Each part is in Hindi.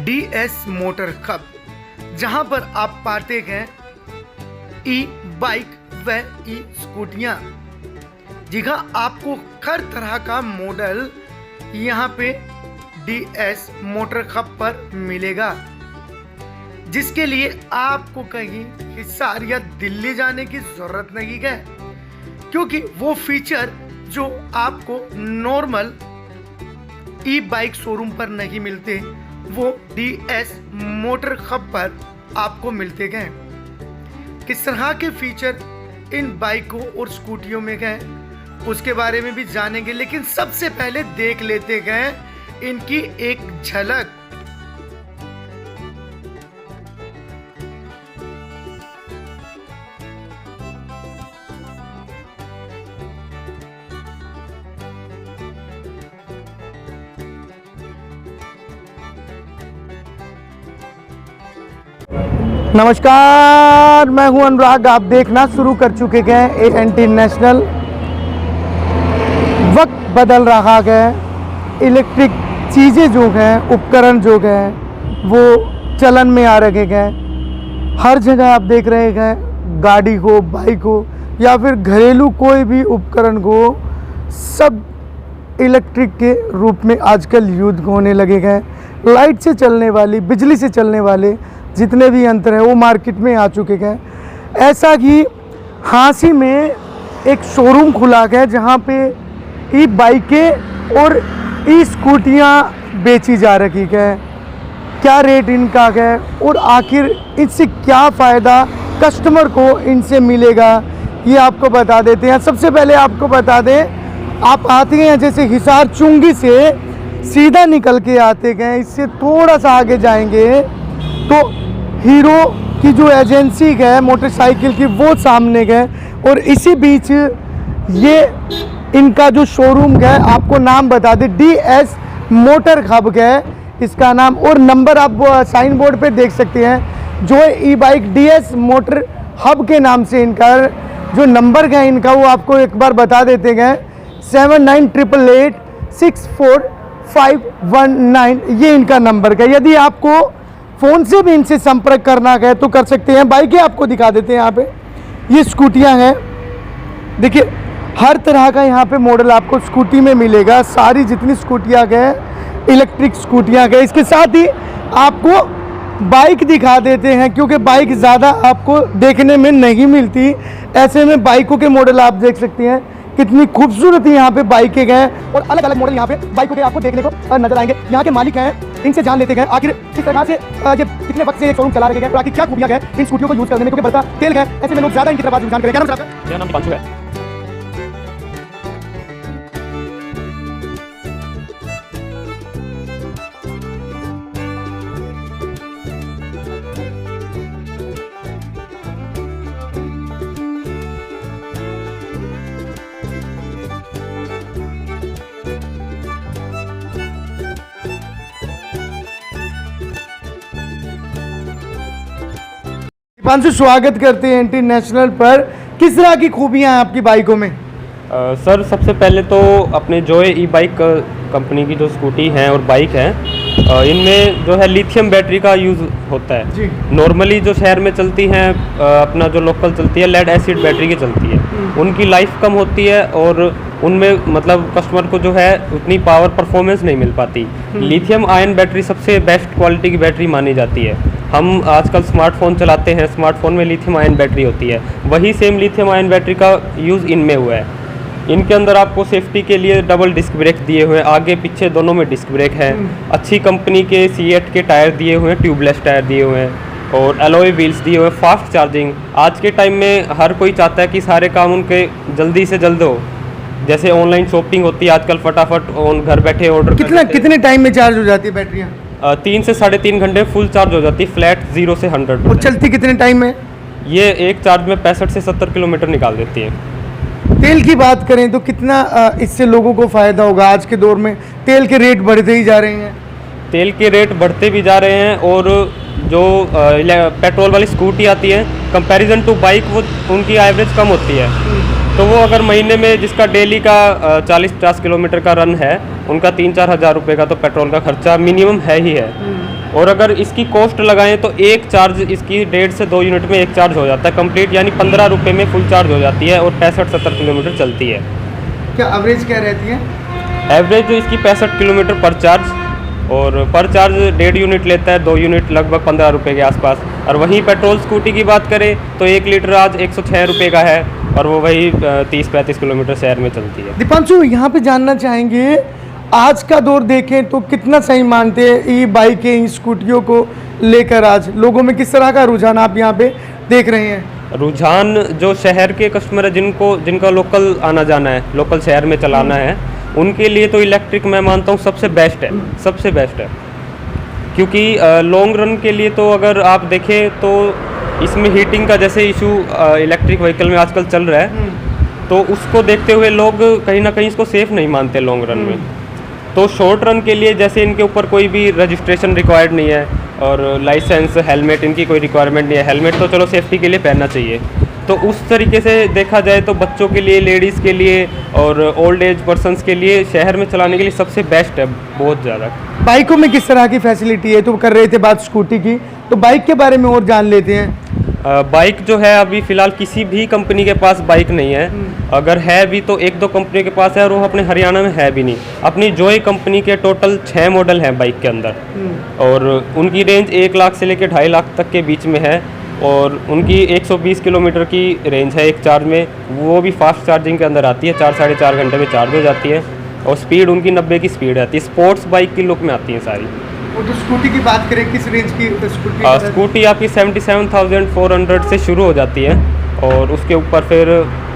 DS मोटर हब, जहां पर आप पाते हैं ई बाइक व ई स्कूटियां। जी हाँ, आपको हर तरह का मॉडल यहाँ पे DS मोटर हब पर मिलेगा, जिसके लिए आपको कहीं हिसार या दिल्ली जाने की जरूरत नहीं है, क्योंकि वो फीचर जो आपको नॉर्मल ई बाइक शोरूम पर नहीं मिलते वो DS मोटर हब पर आपको मिलते हैं। किस तरह के फीचर इन बाइकों और स्कूटियों में हैं उसके बारे में भी जानेंगे, लेकिन सबसे पहले देख लेते हैं इनकी एक झलक। नमस्कार, मैं हूं अनुराग। आप देखना शुरू कर चुके हैं ANT नेशनल। वक्त बदल रहा है, इलेक्ट्रिक चीज़ें जो हैं, उपकरण जो हैं वो चलन में आ रहे हैं। हर जगह आप देख रहे हैं, गाड़ी हो, बाइक हो या फिर घरेलू कोई भी उपकरण हो, सब इलेक्ट्रिक के रूप में आजकल यूज होने लगे हैं। लाइट से चलने वाली, बिजली से चलने वाले जितने भी यंत्र हैं वो मार्केट में आ चुके हैं। ऐसा ही हांसी में एक शोरूम खुला है जहां पे ई बाइकें और ई स्कूटियां बेची जा रही है। क्या रेट इनका है और आखिर इससे क्या फ़ायदा कस्टमर को इनसे मिलेगा, ये आपको बता देते हैं। सबसे पहले आपको बता दें, आप आते हैं जैसे हिसार चुंगी से सीधा निकल के आते हैं, इससे थोड़ा सा आगे जाएंगे तो हीरो की जो एजेंसी है मोटरसाइकिल की वो सामने है, और इसी बीच ये इनका जो शोरूम है, आपको नाम बता दें, DS मोटर हब है इसका नाम। और नंबर आप साइन बोर्ड पे देख सकते हैं, जो ई बाइक DS मोटर हब के नाम से इनका जो नंबर है इनका वो आपको एक बार बता देते हैं, 7988 64519, ये इनका नंबर है। यदि आपको फ़ोन से भी इनसे संपर्क करना है तो कर सकते हैं। बाइकें आपको दिखा देते हैं यहाँ पे, ये स्कूटियाँ हैं। देखिए, हर तरह का यहाँ पे मॉडल आपको स्कूटी में मिलेगा। सारी जितनी स्कूटियाँ हैं इलेक्ट्रिक स्कूटियाँ हैं। इसके साथ ही आपको बाइक दिखा देते हैं, क्योंकि बाइक ज़्यादा आपको देखने में नहीं मिलती। ऐसे में बाइकों के मॉडल आप देख सकते हैं, कितनी खूबसूरत यहाँ पे बाइकें हैं और अलग अलग मॉडल यहाँ पे बाइकों के आपको देखने को नजर आएंगे। यहाँ के मालिक हैं, इनसे जान लेते हैं आखिर किस तरह से ये कितने वक्त से शोरूम चला रहे हैं, बाकी क्या खूबियां हैं इन स्कूटियों को यूज करने में, क्योंकि बढ़ता तेल है। ऐसे में लोग ज्यादा इनकी तरफ रुझान करें। क्या नाम है? मेरा नाम दीपांशु है। दीपांशु, स्वागत करते हैं ANT नेशनल पर। किस तरह की खूबियां हैं आपकी बाइकों में? सर, सबसे पहले तो अपने जोए ई बाइक कंपनी की जो स्कूटी हैं और बाइक हैं, इनमें जो है लिथियम बैटरी का यूज़ होता है जी। नॉर्मली जो शहर में चलती हैं, अपना जो लोकल चलती है लेड एसिड बैटरी की चलती है, उनकी लाइफ कम होती है और उनमें मतलब कस्टमर को जो है उतनी पावर परफॉर्मेंस नहीं मिल पाती। लिथियम आयन बैटरी सबसे बेस्ट क्वालिटी की बैटरी मानी जाती है। हम आजकल स्मार्टफोन चलाते हैं, स्मार्टफोन में लिथियम आयन बैटरी होती है, वही सेम लिथियम आयन बैटरी का यूज़ इनमें हुआ है। इनके अंदर आपको सेफ्टी के लिए डबल डिस्क ब्रेक दिए हुए हैं, आगे पीछे दोनों में डिस्क ब्रेक है। अच्छी कंपनी के C8 के टायर दिए हुए हैं, ट्यूबलेस टायर दिए हुए हैं और एलॉय व्हील्स दिए हुए हैं। फास्ट चार्जिंग, आज के टाइम में हर कोई चाहता है कि सारे काम उनके जल्दी से जल्द हो। जैसे ऑनलाइन शॉपिंग होती है आजकल, फटाफट घर बैठे ऑर्डर। कितने टाइम में चार्ज हो जाती है बैटरियाँ? 3 से 3.5 घंटे फुल चार्ज हो जाती है, फ्लैट 0 से 100। और चलती कितने टाइम में? ये एक चार्ज में 65 से 70 किलोमीटर निकाल देती है। तेल की बात करें तो कितना इससे लोगों को फ़ायदा होगा? आज के दौर में तेल के रेट बढ़ते ही जा रहे हैं। तेल के रेट बढ़ते भी जा रहे हैं और जो पेट्रोल वाली स्कूटी आती है कंपैरिजन टू बाइक, वो उनकी एवरेज कम होती है। तो वो अगर महीने में जिसका डेली का 40-50 किलोमीटर का रन है, उनका 3-4 हज़ार रुपये का तो पेट्रोल का खर्चा मिनिमम है ही है। और अगर इसकी कॉस्ट लगाएं तो एक चार्ज इसकी 1.5 से 2 यूनिट में एक चार्ज हो जाता है कंप्लीट, यानी 15 रुपये में फुल चार्ज हो जाती है और 65-70 किलोमीटर चलती है। क्या एवरेज क्या रहती है? एवरेज जो इसकी 65 किलोमीटर पर चार्ज, और पर चार्ज 1.5 यूनिट लेता है, 2 यूनिट लगभग 15 रुपये के आसपास। और वहीं पेट्रोल स्कूटी की बात करें तो 1 लीटर आज 106 रुपये का है और वो वही 30-35 किलोमीटर शहर में चलती है। दीपांशु, यहाँ पे जानना चाहेंगे, आज का दौर देखें तो कितना सही मानते हैं ई बाइकें, ई स्कूटियों को लेकर आज लोगों में किस तरह का रुझान आप यहाँ पे देख रहे हैं? रुझान जो शहर के कस्टमर है, जिनका लोकल आना जाना है, लोकल शहर में चलाना है, उनके लिए तो इलेक्ट्रिक मैं मानता हूँ सबसे बेस्ट है, सबसे बेस्ट है। क्योंकि लॉन्ग रन के लिए तो अगर आप देखें तो इसमें हीटिंग का जैसे इशू इलेक्ट्रिक व्हीकल में आजकल चल रहा है, तो उसको देखते हुए लोग कहीं ना कहीं इसको सेफ़ नहीं मानते लॉन्ग रन में। तो शॉर्ट रन के लिए जैसे इनके ऊपर कोई भी रजिस्ट्रेशन रिक्वायर्ड नहीं है और लाइसेंस, हेलमेट इनकी कोई रिक्वायरमेंट नहीं है। हेलमेट तो चलो सेफ्टी के लिए पहनना चाहिए। तो उस तरीके से देखा जाए तो बच्चों के लिए, लेडीज़ के लिए और ओल्ड एज पर्सन्स के लिए शहर में चलाने के लिए सबसे बेस्ट है, बहुत ज़्यादा। बाइकों में किस तरह की फैसिलिटी है? तो कर रहे थे बात स्कूटी की, तो बाइक के बारे में और जान लेते हैं। बाइक जो है अभी फ़िलहाल किसी भी कंपनी के पास बाइक नहीं है। अगर है भी तो 1-2 कंपनी के पास है और वो अपने हरियाणा में है भी नहीं। अपनी जोय कंपनी के टोटल 6 मॉडल हैं बाइक के अंदर, और उनकी रेंज 1 लाख से लेकर 2.5 लाख तक के बीच में है। और उनकी 120 किलोमीटर की रेंज है एक चार्ज में, वो भी फास्ट चार्जिंग के अंदर आती है, 4-4.5 घंटे में चार्ज हो जाती है। और स्पीड उनकी 90 की स्पीड आती है, स्पोर्ट्स बाइक की लुक में आती है सारी। वो जो स्कूटी की बात करें, किस रेंज की स्कूटी? स्कूटी आपकी 77,400 से शुरू हो जाती है और उसके ऊपर फिर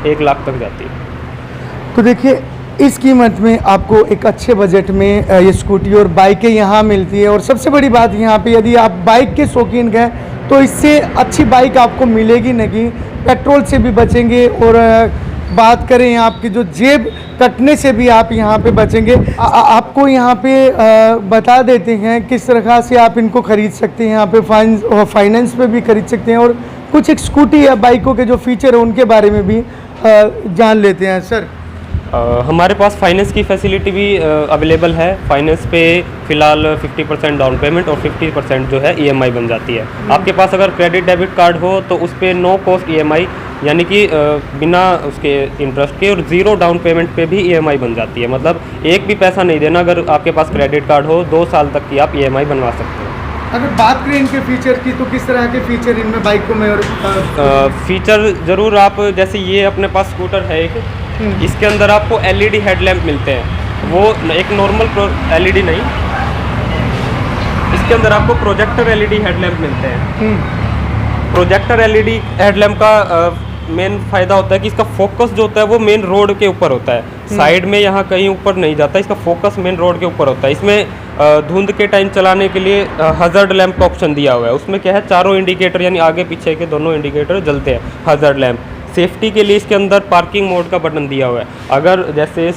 1 लाख तक जाती है। तो देखिए, इस कीमत में आपको एक अच्छे बजट में ये स्कूटी और बाइकें यहाँ मिलती है। और सबसे बड़ी बात यहाँ पे, यदि आप बाइक के शौकीन हैं तो इससे अच्छी बाइक आपको मिलेगी नहीं, पेट्रोल से भी बचेंगे और बात करें आपकी जो जेब कटने से भी आप यहाँ पे बचेंगे। आपको यहाँ पे बता देते हैं किस तरह से आप इनको ख़रीद सकते हैं। यहाँ पे फाइनेंस पे भी खरीद सकते हैं और कुछ एक स्कूटी या बाइकों के जो फीचर है उनके बारे में भी जान लेते हैं। सर, हमारे पास फाइनेंस की फैसिलिटी भी अवेलेबल है। फाइनेंस पे फ़िलहाल 50% डाउन पेमेंट और 50% जो है EMI बन जाती है। आपके पास अगर क्रेडिट डेबिट कार्ड हो तो उस पर नो कॉस्ट EMI, यानी कि बिना उसके इंटरेस्ट के और 0 डाउन पेमेंट पे भी EMI बन जाती है। मतलब एक भी पैसा नहीं देना, अगर आपके पास क्रेडिट कार्ड हो 2 साल तक की आप EMI बनवा सकते हैं। अगर बात करें इनके फीचर की, तो किस तरह के फीचर इनमें बाइकों में? और फीचर ज़रूर, आप जैसे ये अपने पास स्कूटर है एक, इसके अंदर आपको LED हेडलैम्प मिलते हैं। वो एक नॉर्मल LED नहीं, इसके अंदर आपको प्रोजेक्टर LED हेडलैम्प मिलते हैं। प्रोजेक्टर LED हेडलैम्प का मेन फ़ायदा होता है कि इसका फोकस जो होता है वो मेन रोड के ऊपर होता है, साइड में यहाँ कहीं ऊपर नहीं जाता। इसका फोकस मेन रोड के ऊपर होता है। इसमें धुंध के टाइम चलाने के लिए हज़ार्ड लैंप का ऑप्शन दिया हुआ है। उसमें क्या है, चारों इंडिकेटर यानी आगे पीछे के दोनों इंडिकेटर जलते हैं, हज़ार्ड लैंप। सेफ्टी के लिए इसके अंदर पार्किंग मोड का बटन दिया हुआ है। अगर जैसे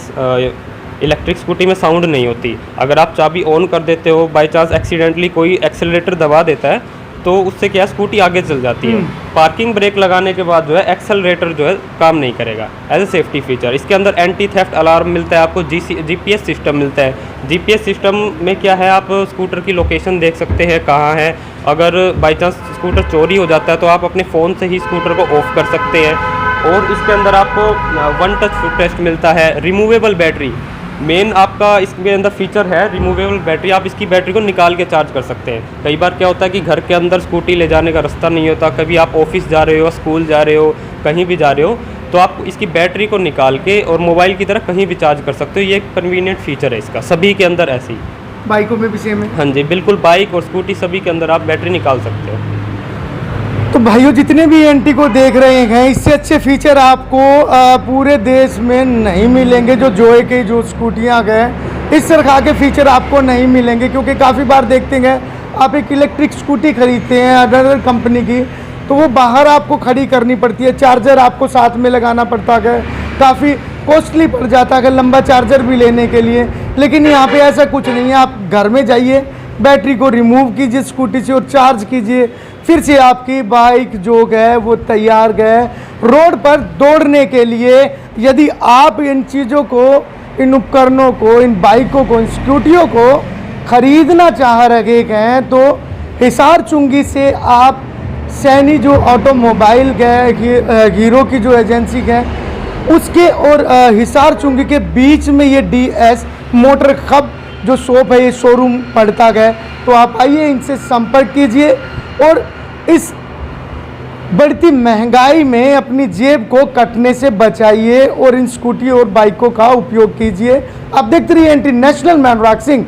इलेक्ट्रिक स्कूटी में साउंड नहीं होती, अगर आप चाबी ऑन कर देते हो, बाई चांस एक्सीडेंटली कोई एक्सेलरेटर दबा देता है तो उससे क्या, स्कूटी आगे चल जाती है। पार्किंग ब्रेक लगाने के बाद जो है एक्सेलरेटर जो है काम नहीं करेगा एज ए सेफ्टी फीचर। इसके अंदर एंटी थेफ्ट अलार्म मिलता है आपको, GPS सिस्टम मिलता है। GPS सिस्टम में क्या है, आप स्कूटर की लोकेशन देख सकते हैं कहाँ है। अगर बाई चांस स्कूटर चोरी हो जाता है तो आप अपने फ़ोन से ही स्कूटर को ऑफ कर सकते हैं। और इसके अंदर आपको 1 टच फुट रेस्ट मिलता है। रिमूवेबल बैटरी मेन आपका इसके अंदर फीचर है, रिमूवेबल बैटरी। आप इसकी बैटरी को निकाल के चार्ज कर सकते हैं। कई बार क्या होता है कि घर के अंदर स्कूटी ले जाने का रास्ता नहीं होता, कभी आप ऑफिस जा रहे हो, स्कूल जा रहे हो, कहीं भी जा रहे हो, तो आप इसकी बैटरी को निकाल के और मोबाइल की तरह कहीं भी चार्ज कर सकते हो। ये एक कन्वीनियंट फीचर है इसका, सभी के अंदर ऐसे ही। बाइकों में भी सेम है? हाँ जी, बिल्कुल। बाइक और स्कूटी सभी के अंदर आप बैटरी निकाल सकते हो। तो भाइयों, जितने भी एंटी को देख रहे हैं, इससे अच्छे फीचर आपको पूरे देश में नहीं मिलेंगे। जो जोए की जो स्कूटियाँ गए, इस तरह के फीचर आपको नहीं मिलेंगे। क्योंकि काफ़ी बार देखते हैं आप एक इलेक्ट्रिक स्कूटी खरीदते हैं अदर कंपनी की, तो वो बाहर आपको खड़ी करनी पड़ती है, चार्जर आपको साथ में लगाना पड़ता है, काफ़ी कॉस्टली पड़ जाता है लंबा चार्जर भी लेने के लिए। लेकिन यहाँ पे ऐसा कुछ नहीं है। आप घर में जाइए, बैटरी को रिमूव कीजिए स्कूटी से और चार्ज कीजिए, फिर से आपकी बाइक जो है वो तैयार गए रोड पर दौड़ने के लिए। यदि आप इन चीज़ों को, इन उपकरणों को, इन बाइकों को, इन स्कूटियों को खरीदना चाह रहे हैं तो हिसार चुंगी से आप सैनी जो ऑटोमोबाइल है, हीरो की जो एजेंसी है उसके और हिसार चुंगी के बीच में ये DS मोटर हब जो शॉप है, ये शोरूम पड़ता है। तो आप आइए, इनसे संपर्क कीजिए और इस बढ़ती महंगाई में अपनी जेब को कटने से बचाइए और इन स्कूटी और बाइकों का उपयोग कीजिए। आप देखते रहिए इंटरनेशनल मैन राग सिंह।